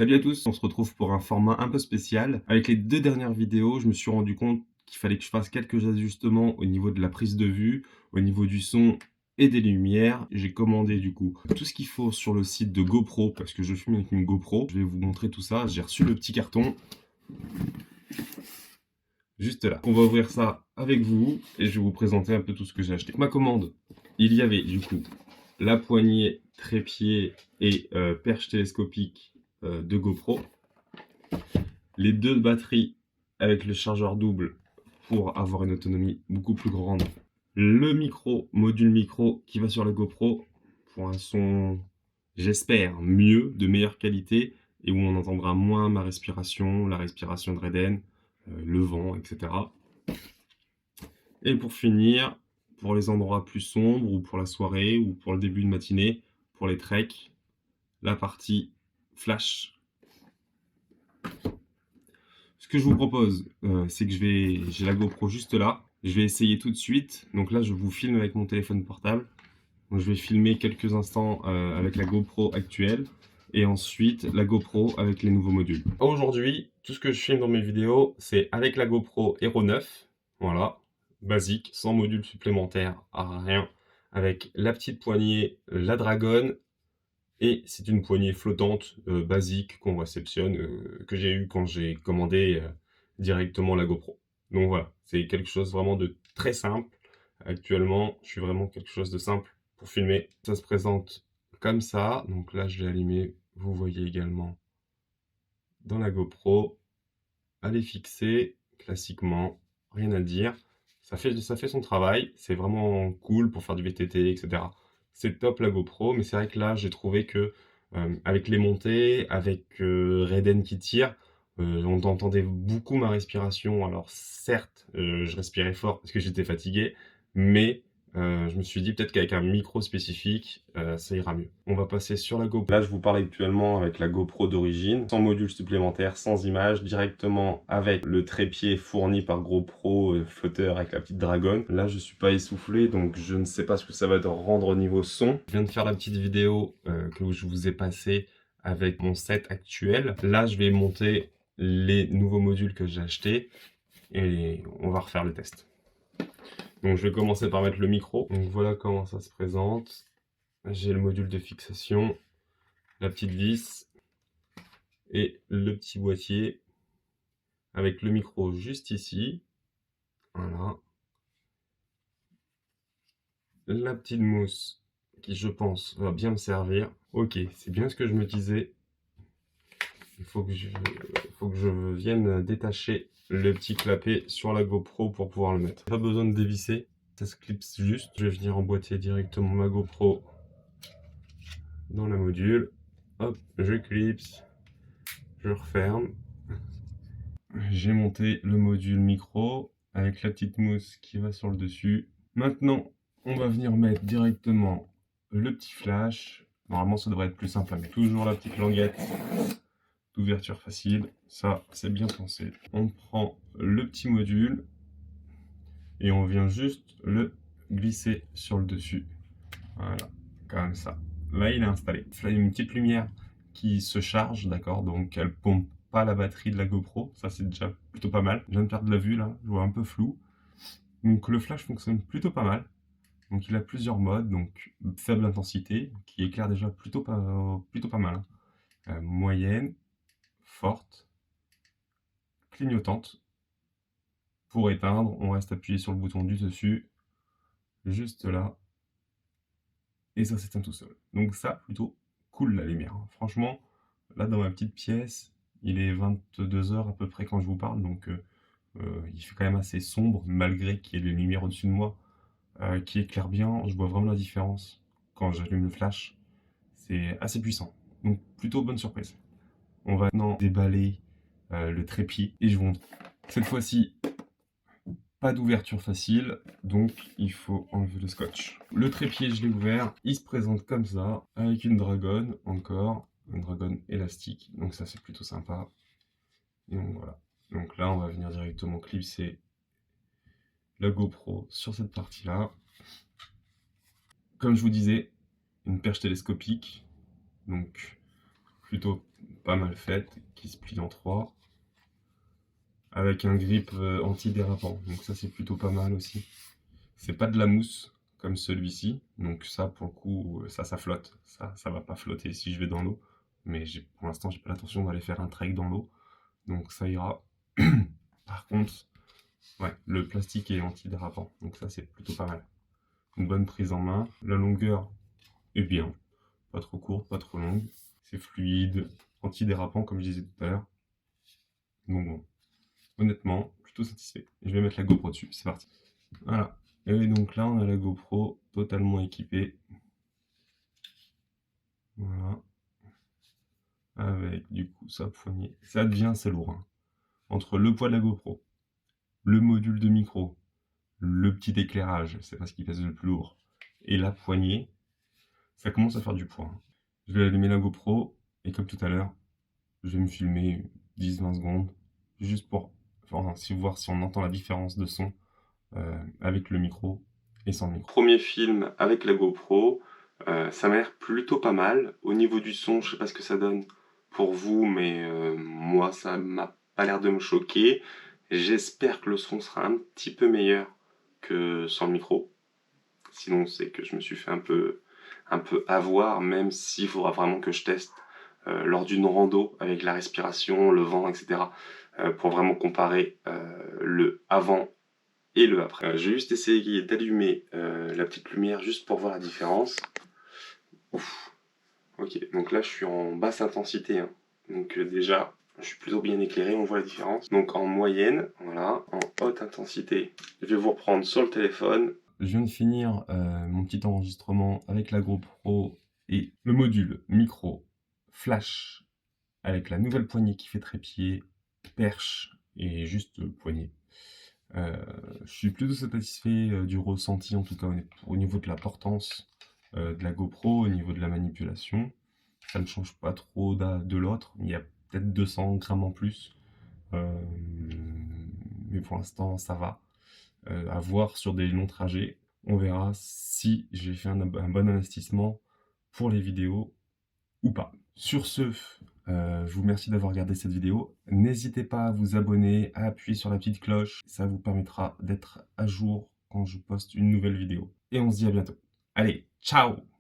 Salut à tous, on se retrouve pour un format un peu spécial. Avec les 2 dernières vidéos, je me suis rendu compte qu'il fallait que je fasse quelques ajustements au niveau de la prise de vue, au niveau du son et des lumières. J'ai commandé du coup tout ce qu'il faut sur le site de GoPro parce que je filme avec une GoPro. Je vais vous montrer tout ça. J'ai reçu le petit carton juste là. On va ouvrir ça avec vous et je vais vous présenter un peu tout ce que j'ai acheté. Ma commande, il y avait du coup la poignée, trépied et perche télescopique de GoPro. Les 2 batteries avec le chargeur double pour avoir une autonomie beaucoup plus grande. Le micro, module micro qui va sur la GoPro pour un son, j'espère, mieux, de meilleure qualité et où on entendra moins ma respiration, la respiration de Reden, le vent, etc. Et pour finir, pour les endroits plus sombres ou pour la soirée ou pour le début de matinée, pour les treks, la partie flash. Ce que je vous propose, c'est que j'ai la GoPro juste là. Je vais essayer tout de suite. Donc là, je vous filme avec mon téléphone portable. Donc je vais filmer quelques instants avec la GoPro actuelle. Et ensuite, la GoPro avec les nouveaux modules. Aujourd'hui, tout ce que je filme dans mes vidéos, c'est avec la GoPro Hero 9. Voilà, basique, sans module supplémentaire, rien. Avec la petite poignée, la Dragon. Et c'est une poignée flottante basique qu'on réceptionne, que j'ai eu quand j'ai commandé directement la GoPro. Donc voilà, c'est quelque chose vraiment de très simple. Actuellement, je suis vraiment quelque chose de simple pour filmer. Ça se présente comme ça. Donc là, je l'ai allumé. Vous voyez également dans la GoPro. Elle est fixée classiquement, rien à dire. Ça fait son travail. C'est vraiment cool pour faire du VTT, etc. C'est top la GoPro, mais c'est vrai que là, j'ai trouvé que avec les montées, avec Raiden qui tire, on entendait beaucoup ma respiration. Alors certes, je respirais fort parce que j'étais fatigué, mais je me suis dit peut-être qu'avec un micro spécifique, ça ira mieux. On va passer sur la GoPro. Là, je vous parle actuellement avec la GoPro d'origine, sans module supplémentaire, sans image, directement avec le trépied fourni par GoPro flotteur avec la petite Dragon. Là, je suis pas essoufflé, donc je ne sais pas ce que ça va rendre au niveau son. Je viens de faire la petite vidéo que je vous ai passée avec mon set actuel. Là, je vais monter les nouveaux modules que j'ai achetés et on va refaire le test. Donc je vais commencer par mettre le micro. Donc voilà comment ça se présente. J'ai le module de fixation, la petite vis et le petit boîtier avec le micro juste ici. Voilà. La petite mousse qui, je pense, va bien me servir. Ok, c'est bien ce que je me disais. Il faut que je vienne détacher le petit clapet sur la GoPro pour pouvoir le mettre. Pas besoin de dévisser, ça se clipse juste. Je vais venir emboîter directement ma GoPro dans la module. Hop, je clipse, je referme. J'ai monté le module micro avec la petite mousse qui va sur le dessus. Maintenant, on va venir mettre directement le petit flash. Normalement, ça devrait être plus simple à mettre. Toujours la petite languette d'ouverture facile. Ça, c'est bien pensé. On prend le petit module et on vient juste le glisser sur le dessus. Voilà, comme ça. Là, il est installé. Là, il y a une petite lumière qui se charge, d'accord? Donc, elle pompe pas la batterie de la GoPro. Ça, c'est déjà plutôt pas mal. Je viens de perdre la vue, là. Je vois un peu flou. Donc, le flash fonctionne plutôt pas mal. Donc, il a plusieurs modes. Donc, faible intensité, qui éclaire déjà plutôt pas mal, hein. Moyenne, forte, clignotante. Pour éteindre, on reste appuyé sur le bouton du dessus, juste là. Et ça s'éteint tout seul. Donc ça, plutôt cool la lumière. Franchement, là dans ma petite pièce, il est 22 heures à peu près quand je vous parle, donc il fait quand même assez sombre, malgré qu'il y ait des lumières au-dessus de moi qui éclairent bien. Je vois vraiment la différence quand j'allume le flash. C'est assez puissant. Donc plutôt bonne surprise. On va maintenant déballer le trépied et je vous montre. Cette fois-ci, pas d'ouverture facile, donc il faut enlever le scotch. Le trépied, je l'ai ouvert, il se présente comme ça, avec une dragonne encore, une dragonne élastique, donc ça c'est plutôt sympa. Et donc voilà. Donc là, on va venir directement clipser la GoPro sur cette partie-là. Comme je vous disais, une perche télescopique, donc plutôt pas mal faite, qui se plie en 3, avec un grip antidérapant. Donc ça c'est plutôt pas mal aussi. C'est pas de la mousse comme celui-ci, donc ça pour le coup, ça flotte. Ça va pas flotter si je vais dans l'eau, mais pour l'instant j'ai pas l'intention d'aller faire un trek dans l'eau, donc ça ira. Par contre, ouais, le plastique est antidérapant, donc ça c'est plutôt pas mal. Une bonne prise en main, la longueur est bien, pas trop courte, pas trop longue, c'est fluide, antidérapant comme je disais tout à l'heure. Donc bon, honnêtement, plutôt satisfait. Je vais mettre la GoPro dessus, c'est parti. Voilà. Et donc là, on a la GoPro totalement équipée. Voilà. Avec du coup sa poignée. Ça devient assez lourd, hein. Entre le poids de la GoPro, le module de micro, le petit éclairage, c'est pas ce qui pèse le plus lourd, et la poignée, ça commence à faire du poids, hein. Je vais allumer la GoPro, et comme tout à l'heure, je vais me filmer 10-20 secondes, juste pour voir si on entend la différence de son avec le micro et sans le micro. Premier film avec la GoPro, ça m'a l'air plutôt pas mal. Au niveau du son, je sais pas ce que ça donne pour vous, mais moi ça m'a pas l'air de me choquer. J'espère que le son sera un petit peu meilleur que sans le micro. Sinon c'est que je me suis fait un peu avoir, même s'il faudra vraiment que je teste lors d'une rando avec la respiration, le vent, etc. Pour vraiment comparer le avant et le après. J'ai juste essayé d'allumer la petite lumière juste pour voir la différence. Ouf. Ok, donc là je suis en basse intensité, hein. Donc déjà je suis plutôt bien éclairé, on voit la différence. Donc en moyenne, voilà, en haute intensité, je vais vous reprendre sur le téléphone. Je viens de finir mon petit enregistrement avec la GoPro et le module micro flash avec la nouvelle poignée qui fait trépied, perche et juste poignée. Je suis plutôt satisfait du ressenti, en tout cas au niveau de la portance de la GoPro, au niveau de la manipulation. Ça ne change pas trop de l'autre, il y a peut-être 200 grammes en plus. Euh, mais pour l'instant, ça va. À voir sur des longs trajets, on verra si j'ai fait un bon investissement pour les vidéos ou pas. Sur ce, je vous remercie d'avoir regardé cette vidéo. N'hésitez pas à vous abonner, à appuyer sur la petite cloche. Ça vous permettra d'être à jour quand je poste une nouvelle vidéo. Et on se dit à bientôt. Allez, ciao!